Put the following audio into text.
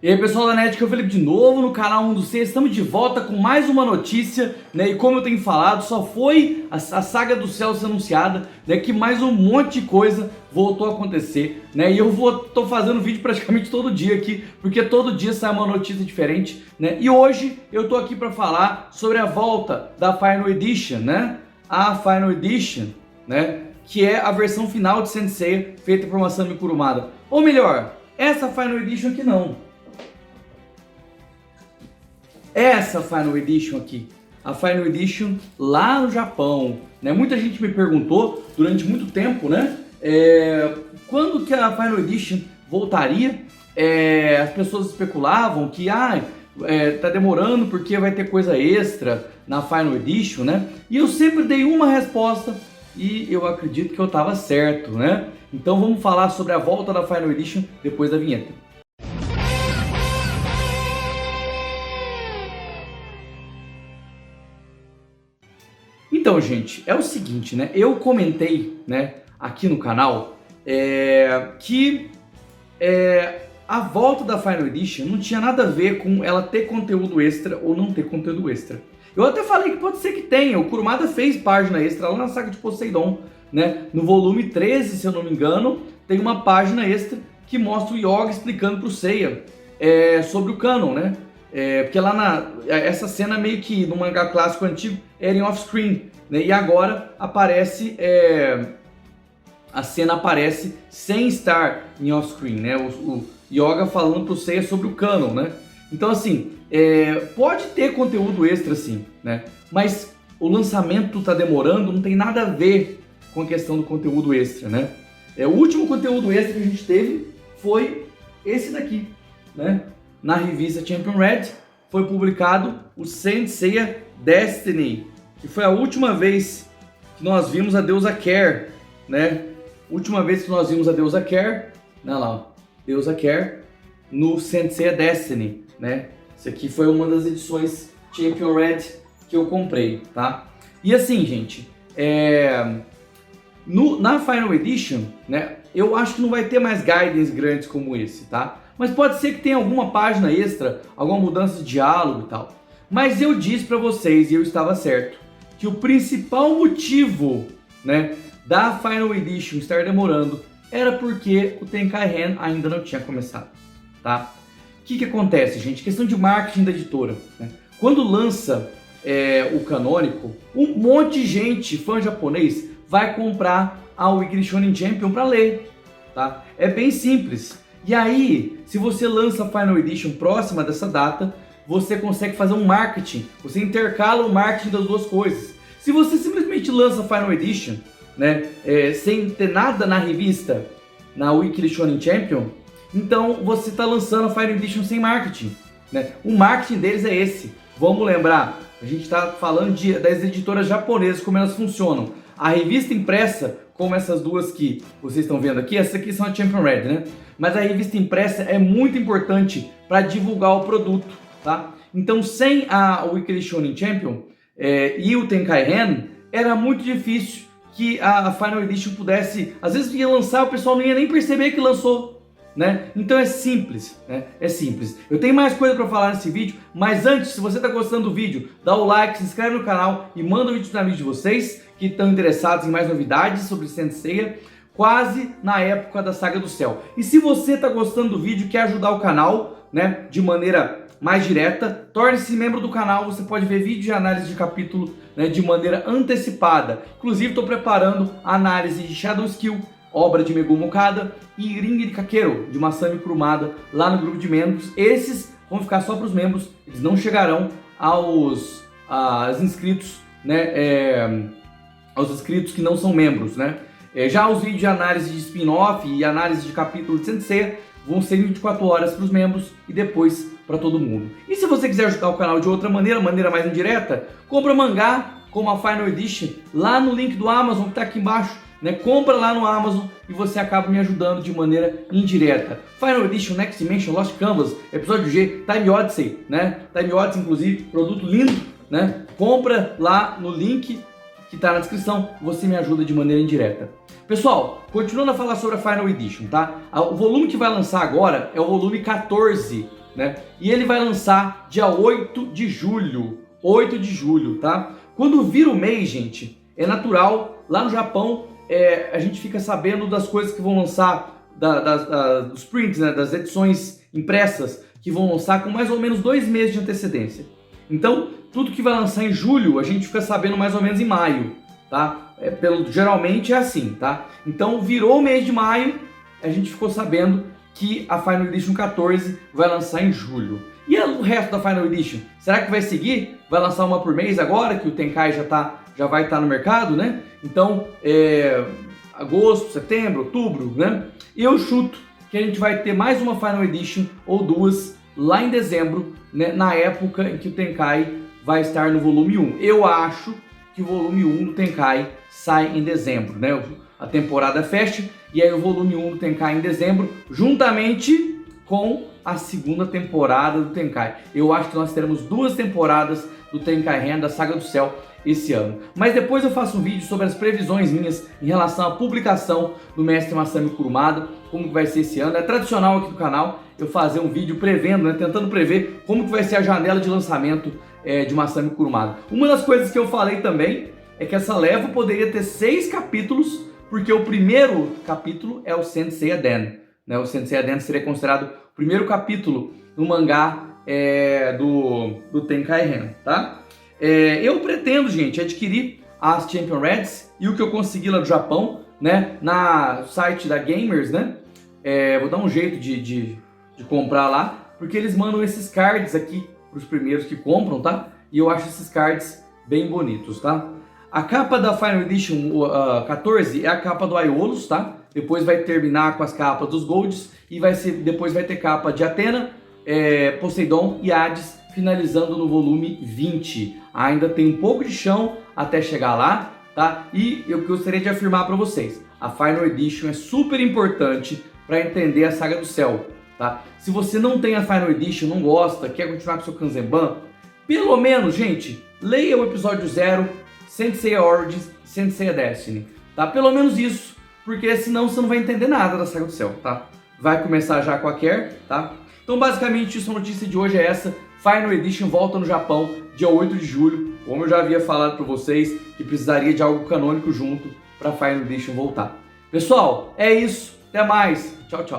E aí pessoal da NET, que é o Felipe de novo no canal 1 do C. Estamos de volta com mais uma notícia, né? E como eu tenho falado, só foi a saga do céu ser anunciada, né? Que mais um monte de coisa voltou a acontecer, né? E eu tô fazendo vídeo praticamente todo dia aqui, porque todo dia sai uma notícia diferente, né? E hoje eu tô aqui para falar sobre a volta da Final Edition, né? A Final Edition, né? Que é a versão final de Saint Seiya feita por Masami Kurumada. Ou melhor, essa Final Edition aqui não. Essa Final Edition aqui, a Final Edition lá no Japão, né? Muita gente me perguntou durante muito tempo, né? Quando que a Final Edition voltaria? As pessoas especulavam que tá demorando porque vai ter coisa extra na Final Edition, né? E eu sempre dei uma resposta e eu acredito que eu estava certo, né? Então vamos falar sobre a volta da Final Edition depois da vinheta. Então, gente, é o seguinte, né? Eu comentei, né, aqui no canal que a volta da Final Edition não tinha nada a ver com ela ter conteúdo extra ou não ter conteúdo extra. Eu até falei que pode ser que tenha. O Kurumada fez página extra lá na saga de Poseidon, né? No volume 13, se eu não me engano, tem uma página extra que mostra o Yoga explicando pro Seiya sobre o canon, né? Porque lá essa cena meio que no mangá clássico antigo era em off-screen, né? E agora aparece, a cena aparece sem estar em off-screen, né? O Yoga falando pro Seiya sobre o canon, né? Então assim, pode ter conteúdo extra sim, né? Mas o lançamento tá demorando, não tem nada a ver com a questão do conteúdo extra, né? O último conteúdo extra que a gente teve foi esse daqui, né? Na revista Champion Red foi publicado o Saint Seiya Destiny, que foi a última vez que nós vimos a deusa Care, né? Última vez que nós vimos a deusa Care, olha lá, ó, deusa Care no Saint Seiya Destiny, né? Isso aqui foi uma das edições Champion Red que eu comprei, tá? E assim, gente, na Final Edition, né? Eu acho que não vai ter mais guidance grandes como esse, tá? Mas pode ser que tenha alguma página extra, alguma mudança de diálogo e tal. Mas eu disse para vocês, e eu estava certo, que o principal motivo, né, da Final Edition estar demorando era porque o Tenkaihen ainda não tinha começado, tá? O que acontece, gente? Questão de marketing da editora, né? Quando lança o canônico, um monte de gente, fã japonês, vai comprar a Weekly Shonen Champion para ler, tá? É bem simples. E aí, se você lança a Final Edition próxima dessa data, você consegue fazer um marketing, você intercala o marketing das duas coisas. Se você simplesmente lança a Final Edition, né, sem ter nada na revista, na Weekly Shonen Champion, então você está lançando a Final Edition sem marketing, né? O marketing deles é esse. Vamos lembrar, a gente está falando das editoras japonesas, como elas funcionam. A revista impressa, como essas duas que vocês estão vendo aqui, essas aqui são a Champion Red, né? Mas a revista impressa é muito importante para divulgar o produto, tá? Então, sem a Weekly Shonen Champion e o Tenkaihen, era muito difícil que a Final Edition pudesse... Às vezes ia lançar, o pessoal não ia nem perceber que lançou, né? Então é simples, né? É simples. Eu tenho mais coisa para falar nesse vídeo, mas antes, se você está gostando do vídeo, dá o like, se inscreve no canal e manda o vídeo para amigos de vocês que estão interessados em mais novidades sobre Saint Seiya, quase na época da Saga do Céu. E se você está gostando do vídeo e quer ajudar o canal, né, de maneira mais direta, torne-se membro do canal. Você pode ver vídeo de análise de capítulo, né, de maneira antecipada. Inclusive estou preparando a análise de Shadow Skill, obra de Megumi Okada, e Ring de Kakero, de Masami Kurumada, lá no grupo de membros. Esses vão ficar só para os membros, eles não chegarão aos inscritos, né, aos inscritos que não são membros, né? Já os vídeos de análise de spin-off e análise de capítulo de Saint Seiya vão ser 24 horas para os membros e depois para todo mundo. E se você quiser ajudar o canal de outra maneira mais indireta, compra mangá como a Final Edition lá no link do Amazon que está aqui embaixo, né? Compra lá no Amazon e você acaba me ajudando de maneira indireta. Final Edition, Next Dimension, Lost Canvas, episódio G, Time Odyssey, né? Time Odyssey, inclusive, produto lindo, né? Compra lá no link que está na descrição, você me ajuda de maneira indireta. Pessoal, continuando a falar sobre a Final Edition, tá? O volume que vai lançar agora é o volume 14 né? E ele vai lançar dia 8 de julho. 8 de julho, tá? Quando vira o mês, gente, é natural, lá no Japão, a gente fica sabendo das coisas que vão lançar, dos prints, né? Das edições impressas, que vão lançar com mais ou menos 2 meses de antecedência. Então, tudo que vai lançar em julho, a gente fica sabendo mais ou menos em maio, tá? Geralmente é assim, tá? Então, virou o mês de maio, a gente ficou sabendo que a Final Edition 14 vai lançar em julho. E o resto da Final Edition? Será que vai seguir? Vai lançar uma por mês agora, que o Tenkai já vai estar no mercado, né? Então, agosto, setembro, outubro, né? Eu chuto que a gente vai ter mais uma Final Edition ou 2 lá em dezembro, né? Na época em que o Tenkai vai estar no volume 1. Eu acho que o volume 1 do Tenkai sai em dezembro, né? A temporada fecha e aí o volume 1 do Tenkai em dezembro, juntamente com a segunda temporada do Tenkai. Eu acho que nós teremos 2 temporadas do Tenkai Ren, da Saga do Céu, esse ano. Mas depois eu faço um vídeo sobre as previsões minhas em relação à publicação do Mestre Masami Kurumada, como que vai ser esse ano. É tradicional aqui no canal eu fazer um vídeo prevendo, né, tentando prever como que vai ser a janela de lançamento de Masami Kurumada. Uma das coisas que eu falei também é que essa leva poderia ter 6 capítulos, porque o primeiro capítulo é o Sensei Aden, né? O Sensei Aden seria considerado o primeiro capítulo no mangá do Tenkai Ren, tá? Eu pretendo, gente, adquirir as Champion Reds e o que eu consegui lá do Japão, né? Na site da Gamers, né? Vou dar um jeito de comprar lá, porque eles mandam esses cards aqui para os primeiros que compram, tá? E eu acho esses cards bem bonitos, tá? A capa da Final Edition 14 é a capa do Aiolos, tá? Depois vai terminar com as capas dos Golds e depois vai ter capa de Athena, Poseidon e Hades, finalizando no volume 20. Ainda tem um pouco de chão até chegar lá, tá? E eu gostaria de afirmar para vocês, a Final Edition é super importante para entender a Saga do Céu, tá? Se você não tem a Final Edition, não gosta, quer continuar com o seu Kanzenban, pelo menos, gente, leia o episódio 0, Sensei Origins, Sensei Destiny, tá? Pelo menos isso, porque senão você não vai entender nada da Saga do Céu, tá? Vai começar já com a Care, tá? Então, basicamente, a notícia de hoje é essa. Final Edition volta no Japão, dia 8 de julho. Como eu já havia falado para vocês, que precisaria de algo canônico junto para Final Edition voltar. Pessoal, é isso. Até mais. Tchau, tchau.